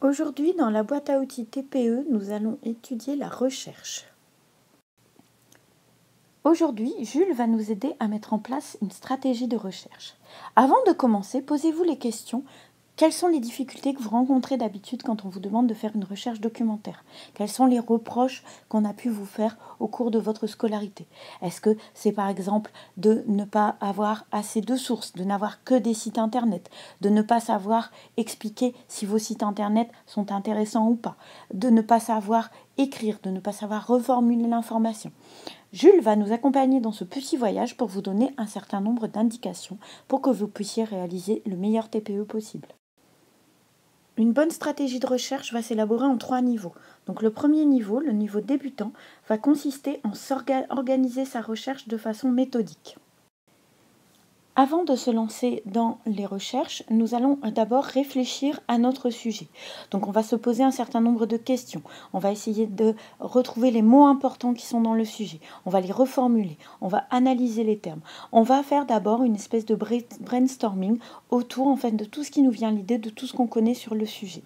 Aujourd'hui, dans la boîte à outils TPE, nous allons étudier la recherche. Aujourd'hui, Jules va nous aider à mettre en place une stratégie de recherche. Avant de commencer, posez-vous les questions. Quelles sont les difficultés que vous rencontrez d'habitude quand on vous demande de faire une recherche documentaire? Quels sont les reproches qu'on a pu vous faire au cours de votre scolarité? Est-ce que c'est par exemple de ne pas avoir assez de sources, de n'avoir que des sites internet, de ne pas savoir expliquer si vos sites internet sont intéressants ou pas, de ne pas savoir écrire, de ne pas savoir reformuler l'information? Jules va nous accompagner dans ce petit voyage pour vous donner un certain nombre d'indications pour que vous puissiez réaliser le meilleur TPE possible. Une bonne stratégie de recherche va s'élaborer en 3 niveaux. Donc le premier niveau, le niveau débutant, va consister en organiser sa recherche de façon méthodique. Avant de se lancer dans les recherches, nous allons d'abord réfléchir à notre sujet. Donc on va se poser un certain nombre de questions. On va essayer de retrouver les mots importants qui sont dans le sujet. On va les reformuler. On va analyser les termes. On va faire d'abord une espèce de brainstorming autour de tout ce qui nous vient à l'idée, de tout ce qu'on connaît sur le sujet.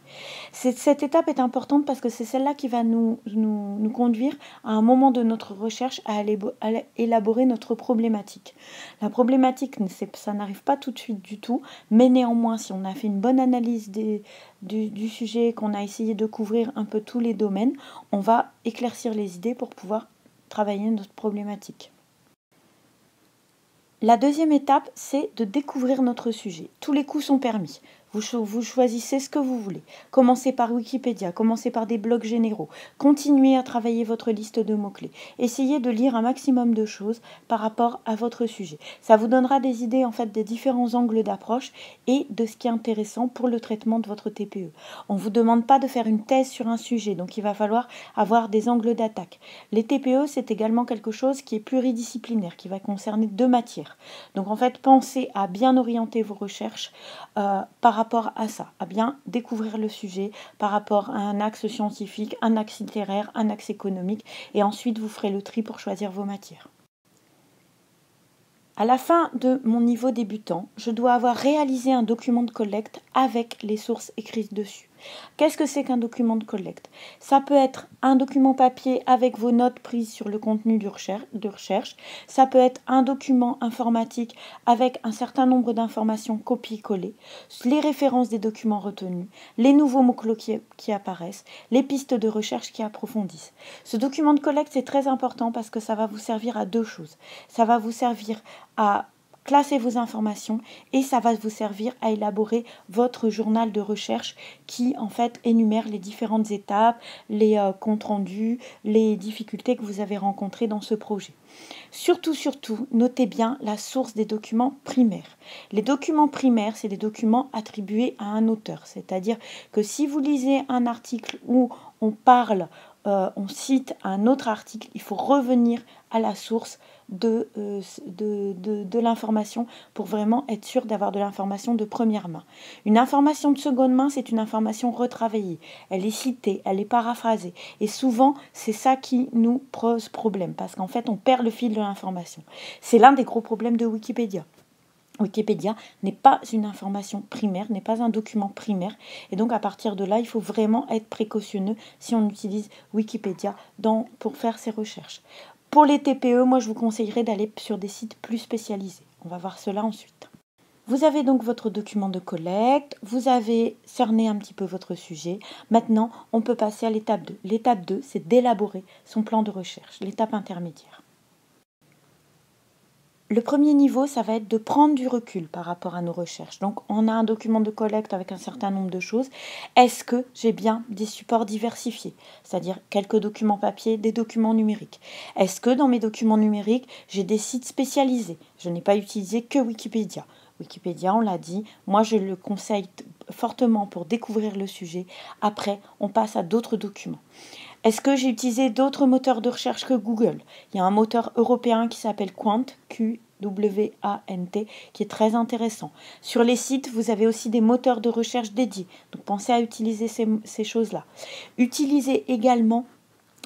Cette étape est importante parce que c'est celle-là qui va nous conduire à un moment de notre recherche à élaborer notre problématique. La problématique, ça n'arrive pas tout de suite du tout, mais néanmoins, si on a fait une bonne analyse du sujet, qu'on a essayé de couvrir un peu tous les domaines, on va éclaircir les idées pour pouvoir travailler notre problématique. La deuxième étape, c'est de découvrir notre sujet. Tous les coups sont permis. Vous choisissez ce que vous voulez. Commencez par Wikipédia, commencez par des blogs généraux. Continuez à travailler votre liste de mots-clés. Essayez de lire un maximum de choses par rapport à votre sujet. Ça vous donnera des idées des différents angles d'approche et de ce qui est intéressant pour le traitement de votre TPE. On ne vous demande pas de faire une thèse sur un sujet, donc il va falloir avoir des angles d'attaque. Les TPE, c'est également quelque chose qui est pluridisciplinaire, qui va concerner 2 matières. Donc pensez à bien orienter vos recherches par rapport à ça, à bien découvrir le sujet par rapport à un axe scientifique, un axe littéraire, un axe économique, et ensuite vous ferez le tri pour choisir vos matières. À la fin de mon niveau débutant, je dois avoir réalisé un document de collecte avec les sources écrites dessus. Qu'est-ce que c'est qu'un document de collecte? Ça peut être un document papier avec vos notes prises sur le contenu de recherche. Ça peut être un document informatique avec un certain nombre d'informations copiées-collées, les références des documents retenus, les nouveaux mots-clés qui apparaissent, les pistes de recherche qui approfondissent. Ce document de collecte, c'est très important parce que ça va vous servir à 2 choses. Ça va vous servir à classer vos informations et ça va vous servir à élaborer votre journal de recherche qui énumère les différentes étapes, les comptes rendus, les difficultés que vous avez rencontrées dans ce projet. Surtout, notez bien la source des documents primaires. Les documents primaires, c'est des documents attribués à un auteur, c'est-à-dire que si vous lisez un article où on cite un autre article, il faut revenir à la source de l'information pour vraiment être sûr d'avoir de l'information de première main. Une information de seconde main, c'est une information retravaillée. Elle est citée, elle est paraphrasée. Et souvent, c'est ça qui nous pose problème parce on perd le fil de l'information. C'est l'un des gros problèmes de Wikipédia. Wikipédia n'est pas une information primaire, n'est pas un document primaire. Et donc, à partir de là, il faut vraiment être précautionneux si on utilise Wikipédia pour faire ses recherches. Pour les TPE, moi, je vous conseillerais d'aller sur des sites plus spécialisés. On va voir cela ensuite. Vous avez donc votre document de collecte, vous avez cerné un petit peu votre sujet. Maintenant, on peut passer à l'étape 2. L'étape 2, c'est d'élaborer son plan de recherche, l'étape intermédiaire. Le premier niveau, ça va être de prendre du recul par rapport à nos recherches. Donc, on a un document de collecte avec un certain nombre de choses. Est-ce que j'ai bien des supports diversifiés? C'est-à-dire quelques documents papier, des documents numériques. Est-ce que dans mes documents numériques, j'ai des sites spécialisés? Je n'ai pas utilisé que Wikipédia. Wikipédia, on l'a dit, moi je le conseille fortement pour découvrir le sujet. Après, on passe à d'autres documents. Est-ce que j'ai utilisé d'autres moteurs de recherche que Google? Il y a un moteur européen qui s'appelle Qwant, Q-W-A-N-T, qui est très intéressant. Sur les sites, vous avez aussi des moteurs de recherche dédiés. Donc pensez à utiliser ces choses-là. Utilisez également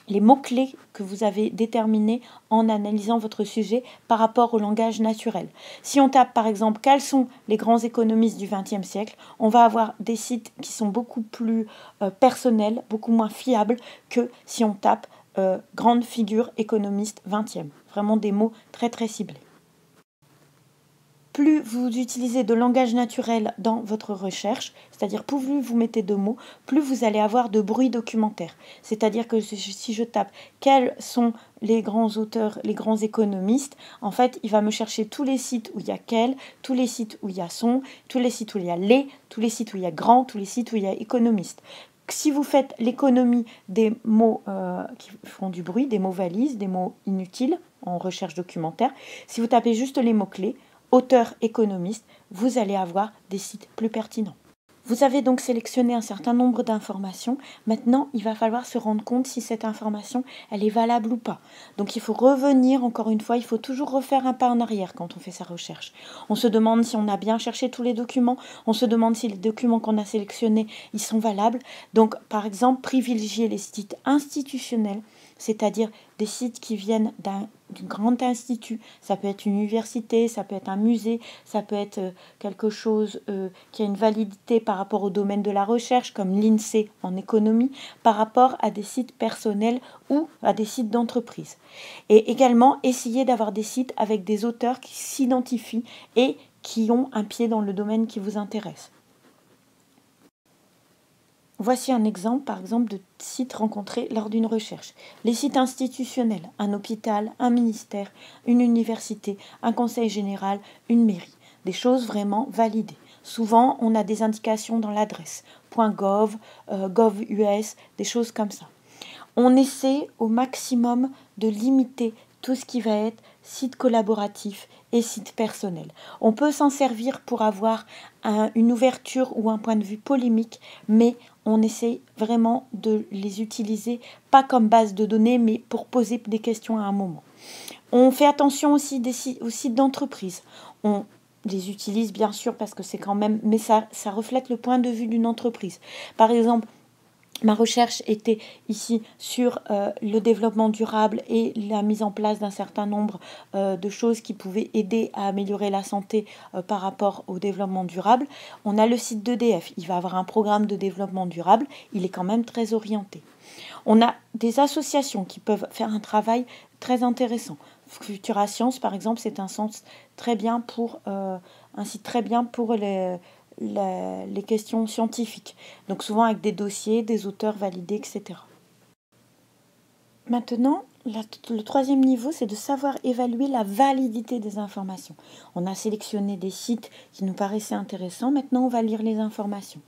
les mots-clés que vous avez déterminés en analysant votre sujet par rapport au langage naturel. Si on tape par exemple quels sont les grands économistes du XXe siècle, on va avoir des sites qui sont beaucoup plus personnels, beaucoup moins fiables que si on tape grande figure économiste 20e. Vraiment des mots très très ciblés. Plus vous utilisez de langage naturel dans votre recherche, c'est-à-dire plus vous mettez de mots, plus vous allez avoir de bruit documentaire. C'est-à-dire que si je tape quels sont les grands auteurs, les grands économistes, en fait, il va me chercher tous les sites où il y a quel, tous les sites où il y a son, tous les sites où il y a les, tous les sites où il y a grand, tous les sites où il y a économiste. Si vous faites l'économie des mots qui font du bruit, des mots valises, des mots inutiles en recherche documentaire, si vous tapez juste les mots-clés, auteur économiste, vous allez avoir des sites plus pertinents. Vous avez donc sélectionné un certain nombre d'informations. Maintenant, il va falloir se rendre compte si cette information, elle est valable ou pas. Donc il faut revenir, encore une fois, il faut toujours refaire un pas en arrière quand on fait sa recherche. On se demande si on a bien cherché tous les documents, on se demande si les documents qu'on a sélectionnés, ils sont valables. Donc, par exemple, privilégier les sites institutionnels, c'est-à-dire des sites qui viennent d'un grand institut. Ça peut être une université, ça peut être un musée, ça peut être quelque chose qui a une validité par rapport au domaine de la recherche, comme l'INSEE en économie, par rapport à des sites personnels ou à des sites d'entreprise. Et également, essayer d'avoir des sites avec des auteurs qui s'identifient et qui ont un pied dans le domaine qui vous intéresse. Voici un exemple, par exemple, de sites rencontrés lors d'une recherche. Les sites institutionnels, un hôpital, un ministère, une université, un conseil général, une mairie. Des choses vraiment validées. Souvent, on a des indications dans l'adresse. .gov, .gov.us, des choses comme ça. On essaie au maximum de limiter tout ce qui va être site collaboratif et site personnel. On peut s'en servir pour avoir une ouverture ou un point de vue polémique, mais on essaie vraiment de les utiliser, pas comme base de données, mais pour poser des questions à un moment. On fait attention aussi aux sites d'entreprise. On les utilise bien sûr parce que c'est quand même, mais ça reflète le point de vue d'une entreprise. Par exemple, ma recherche était ici sur le développement durable et la mise en place d'un certain nombre de choses qui pouvaient aider à améliorer la santé par rapport au développement durable. On a le site d'EDF, il va avoir un programme de développement durable, il est quand même très orienté. On a des associations qui peuvent faire un travail très intéressant. Futura Science, par exemple, c'est un site très bien pour les questions scientifiques, donc souvent avec des dossiers, des auteurs validés, etc. Maintenant, le troisième niveau, c'est de savoir évaluer la validité des informations. On a sélectionné des sites qui nous paraissaient intéressants, maintenant on va lire les informations.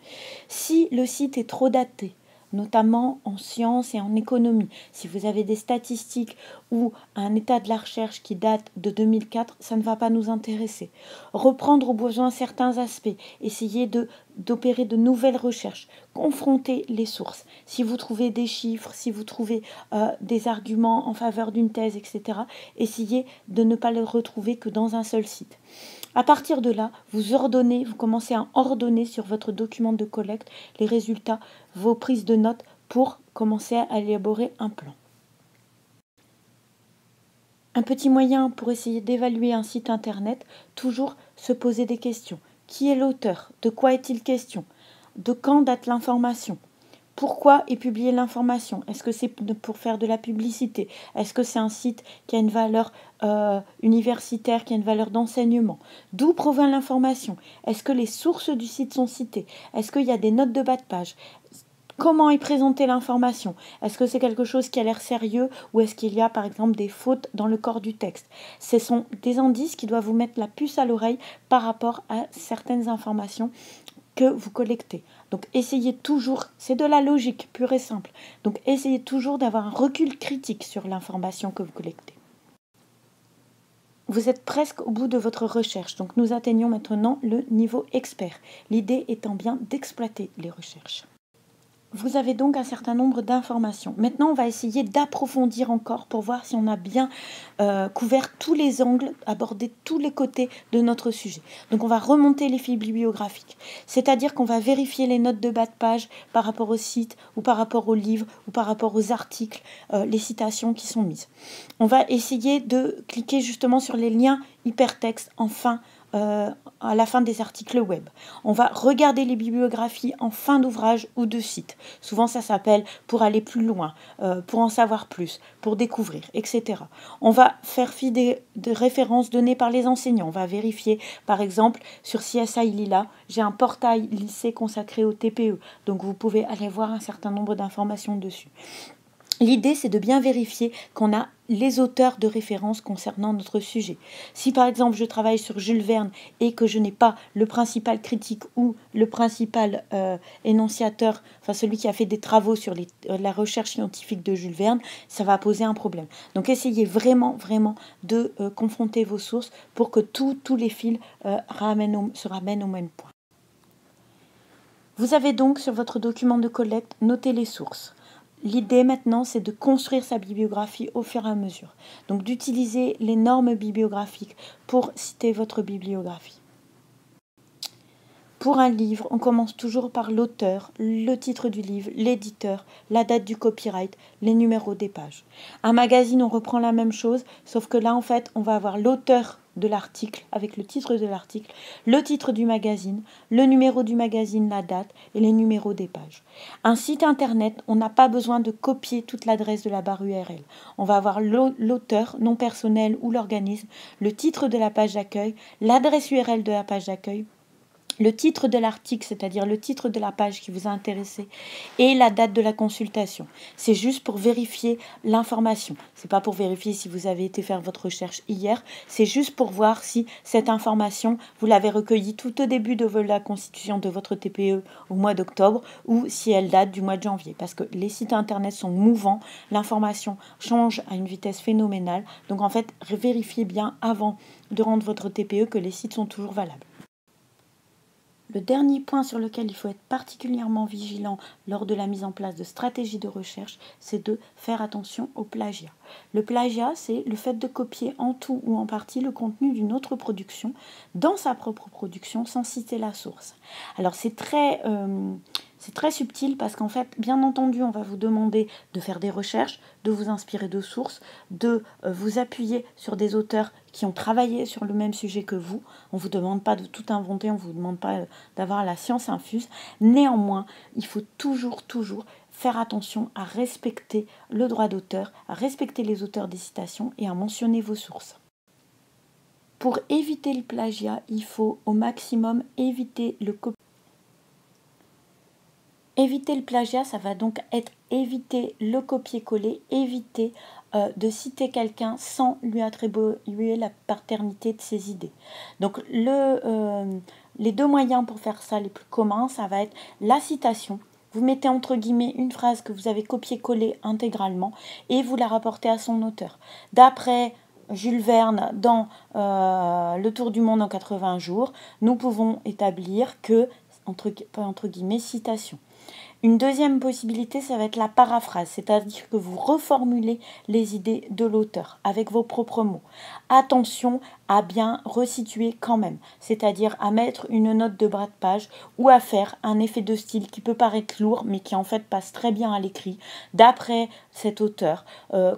Si le site est trop daté, notamment en sciences et en économie. Si vous avez des statistiques ou un état de la recherche qui date de 2004, ça ne va pas nous intéresser. Reprendre au besoin certains aspects, essayer d'opérer de nouvelles recherches, confronter les sources. Si vous trouvez des chiffres, si vous trouvez des arguments en faveur d'une thèse, etc., essayez de ne pas les retrouver que dans un seul site. À partir de là, vous commencez à ordonner sur votre document de collecte les résultats, vos prises de notes pour commencer à élaborer un plan. Un petit moyen pour essayer d'évaluer un site internet, toujours se poser des questions. Qui est l'auteur? De quoi est-il question? De quand date l'information? Pourquoi est publiée l'information? Est-ce que c'est pour faire de la publicité? Est-ce que c'est un site qui a une valeur universitaire, qui a une valeur d'enseignement? D'où provient l'information? Est-ce que les sources du site sont citées? Est-ce qu'il y a des notes de bas de page? Comment est présentée l'information? Est-ce que c'est quelque chose qui a l'air sérieux ou est-ce qu'il y a par exemple des fautes dans le corps du texte? Ce sont des indices qui doivent vous mettre la puce à l'oreille par rapport à certaines informations que vous collectez. Donc essayez toujours, c'est de la logique pure et simple, donc essayez toujours d'avoir un recul critique sur l'information que vous collectez. Vous êtes presque au bout de votre recherche, donc nous atteignons maintenant le niveau expert, l'idée étant bien d'exploiter les recherches. Vous avez donc un certain nombre d'informations. Maintenant, on va essayer d'approfondir encore pour voir si on a bien couvert tous les angles, abordé tous les côtés de notre sujet. Donc, on va remonter les fils bibliographiques. C'est-à-dire qu'on va vérifier les notes de bas de page par rapport au site ou par rapport aux livres ou par rapport aux articles, les citations qui sont mises. On va essayer de cliquer justement sur les liens hypertextes à la fin des articles web. On va regarder les bibliographies en fin d'ouvrage ou de site. Souvent, ça s'appelle pour aller plus loin, pour en savoir plus, pour découvrir, etc. On va faire fi des références données par les enseignants. On va vérifier, par exemple, sur CSI Lila, j'ai un portail lycée consacré au TPE. Donc, vous pouvez aller voir un certain nombre d'informations dessus. L'idée, c'est de bien vérifier qu'on a les auteurs de référence concernant notre sujet. Si par exemple je travaille sur Jules Verne et que je n'ai pas le principal critique ou le principal énonciateur, enfin celui qui a fait des travaux sur la recherche scientifique de Jules Verne, ça va poser un problème. Donc essayez vraiment de confronter vos sources pour que tous les fils se ramènent au même point. Vous avez donc sur votre document de collecte noté les sources. L'idée maintenant, c'est de construire sa bibliographie au fur et à mesure. Donc d'utiliser les normes bibliographiques pour citer votre bibliographie. Pour un livre, on commence toujours par l'auteur, le titre du livre, l'éditeur, la date du copyright, les numéros des pages. Un magazine, on reprend la même chose, sauf que là, en fait, on va avoir l'auteur de l'article, avec le titre de l'article, le titre du magazine, le numéro du magazine, la date et les numéros des pages. Un site internet, on n'a pas besoin de copier toute l'adresse de la barre URL. On va avoir l'auteur, nom personnel ou l'organisme, le titre de la page d'accueil, l'adresse URL de la page d'accueil, le titre de l'article, c'est-à-dire le titre de la page qui vous a intéressé, et la date de la consultation. C'est juste pour vérifier l'information. C'est pas pour vérifier si vous avez été faire votre recherche hier, c'est juste pour voir si cette information, vous l'avez recueillie tout au début de la constitution de votre TPE au mois d'octobre, ou si elle date du mois de janvier. Parce que les sites internet sont mouvants, l'information change à une vitesse phénoménale. Donc en fait, vérifiez bien avant de rendre votre TPE que les sites sont toujours valables. Le dernier point sur lequel il faut être particulièrement vigilant lors de la mise en place de stratégies de recherche, c'est de faire attention au plagiat. Le plagiat, c'est le fait de copier en tout ou en partie le contenu d'une autre production dans sa propre production sans citer la source. Alors c'est très subtil parce qu'en fait, bien entendu, on va vous demander de faire des recherches, de vous inspirer de sources, de vous appuyer sur des auteurs qui ont travaillé sur le même sujet que vous. On ne vous demande pas de tout inventer, on ne vous demande pas d'avoir la science infuse. Néanmoins, il faut toujours faire attention à respecter le droit d'auteur, à respecter les auteurs des citations et à mentionner vos sources. Pour éviter le plagiat, il faut au maximum éviter le copier. Éviter le plagiat, ça va donc être éviter le copier-coller, éviter de citer quelqu'un sans lui attribuer la paternité de ses idées. Donc les deux moyens pour faire ça les plus communs, ça va être la citation. Vous mettez entre guillemets une phrase que vous avez copié-collée intégralement et vous la rapportez à son auteur. D'après Jules Verne dans Le Tour du monde en 80 jours, nous pouvons établir que, entre guillemets, citation. Une deuxième possibilité, ça va être la paraphrase, c'est-à-dire que vous reformulez les idées de l'auteur avec vos propres mots. Attention à bien resituer quand même, c'est-à-dire à mettre une note de bas de page ou à faire un effet de style qui peut paraître lourd, mais qui en fait passe très bien à l'écrit, d'après cet auteur,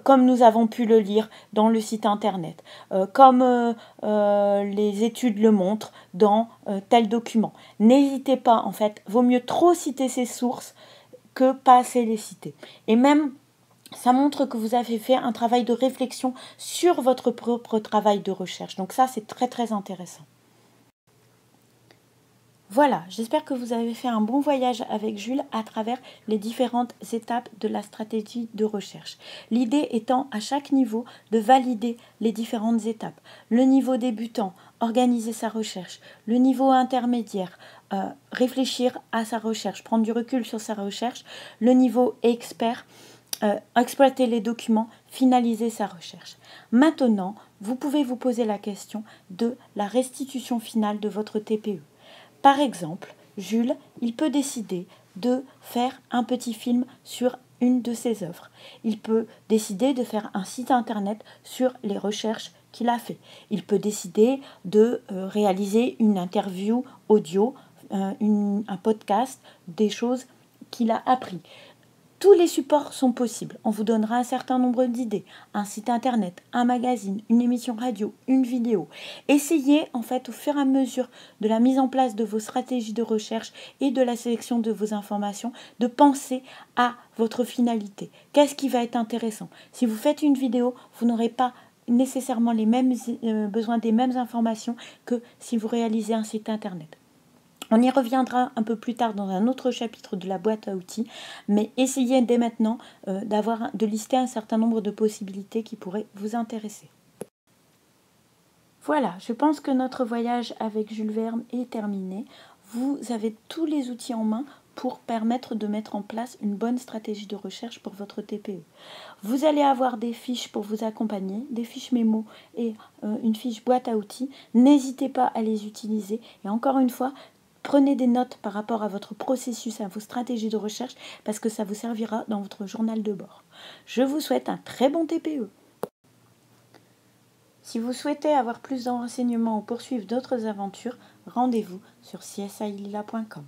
comme nous avons pu le lire dans le site internet, comme les études le montrent dans tel document. N'hésitez pas, en fait, vaut mieux trop citer ses sources que pas assez les citer. Et même, ça montre que vous avez fait un travail de réflexion sur votre propre travail de recherche. Donc ça, c'est très intéressant. Voilà, j'espère que vous avez fait un bon voyage avec Jules à travers les différentes étapes de la stratégie de recherche. L'idée étant à chaque niveau de valider les différentes étapes. Le niveau débutant, organiser sa recherche. Le niveau intermédiaire, réfléchir à sa recherche, prendre du recul sur sa recherche. Le niveau expert, exploiter les documents, finaliser sa recherche. Maintenant, vous pouvez vous poser la question de la restitution finale de votre TPE. Par exemple, Jules, il peut décider de faire un petit film sur une de ses œuvres. Il peut décider de faire un site internet sur les recherches qu'il a fait. Il peut décider de réaliser une interview audio, un podcast, des choses qu'il a appris. Tous les supports sont possibles. On vous donnera un certain nombre d'idées. Un site internet, un magazine, une émission radio, une vidéo. Essayez en fait au fur et à mesure de la mise en place de vos stratégies de recherche et de la sélection de vos informations de penser à votre finalité. Qu'est-ce qui va être intéressant? Si vous faites une vidéo, vous n'aurez pas nécessairement les mêmes besoin des mêmes informations que si vous réalisez un site internet. On y reviendra un peu plus tard dans un autre chapitre de la boîte à outils, mais essayez dès maintenant de lister un certain nombre de possibilités qui pourraient vous intéresser. Voilà, je pense que notre voyage avec Jules Verne est terminé. Vous avez tous les outils en main pour permettre de mettre en place une bonne stratégie de recherche pour votre TPE. Vous allez avoir des fiches pour vous accompagner, des fiches mémo et une fiche boîte à outils. N'hésitez pas à les utiliser. Et encore une fois, prenez des notes par rapport à votre processus, à vos stratégies de recherche, parce que ça vous servira dans votre journal de bord. Je vous souhaite un très bon TPE. Si vous souhaitez avoir plus de renseignements ou poursuivre d'autres aventures, rendez-vous sur csilila.com.